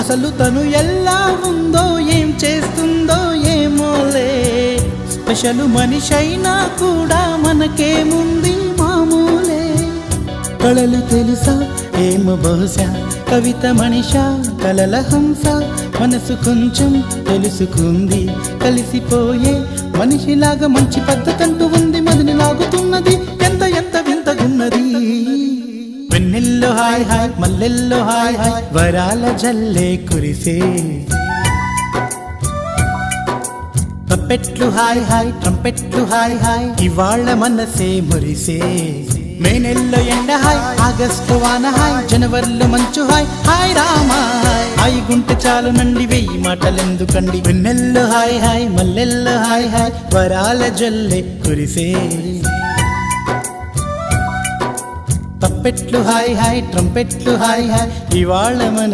అసలు తను ఎలా ఉందో ఏం చేస్తుందో ఏమోలే స్పెషల్ మనిషైనా కూడా మనకేముంది మామూలే కళలు తెలుసా ఏమో బహుశా కవిత మనిషా కలల హంస మనసు కొంచెం తెలుసుకుంది కలిసిపోయే మనిషిలాగా మంచి పద్ధతంటూ ఉంది మదిని లాగుతున్నది ఎంత ఎంత వింతగున్నది వెన్నెల్లో హాయ్ హాయ్ మల్లెల్లో హాయ్ హాయ్ వరాల జల్లే కురిసే తప్పెట్లు హాయ్ హాయ్ ట్రంపెట్లు హాయ్ హాయ్ ఇవాళ మనసే మురిసే మే నెల్లో ఎండ హాయ్ ఆగస్టు వాన హాయ్ జనవరిలో మంచు హాయ్ హాయ్ రామా హాయ్ గుంటె చాలు నండి వెయ్యి మాటలెందుకండి వెన్నెల్లో హాయ్ హాయ్ మల్లెల్లో హాయ్ హాయ్ వరాల జల్లే కురిసే తప్పెట్లు హాయ్ హాయ్ ట్రంపెట్లు హాయ్ హాయ్ ఇవాళ మన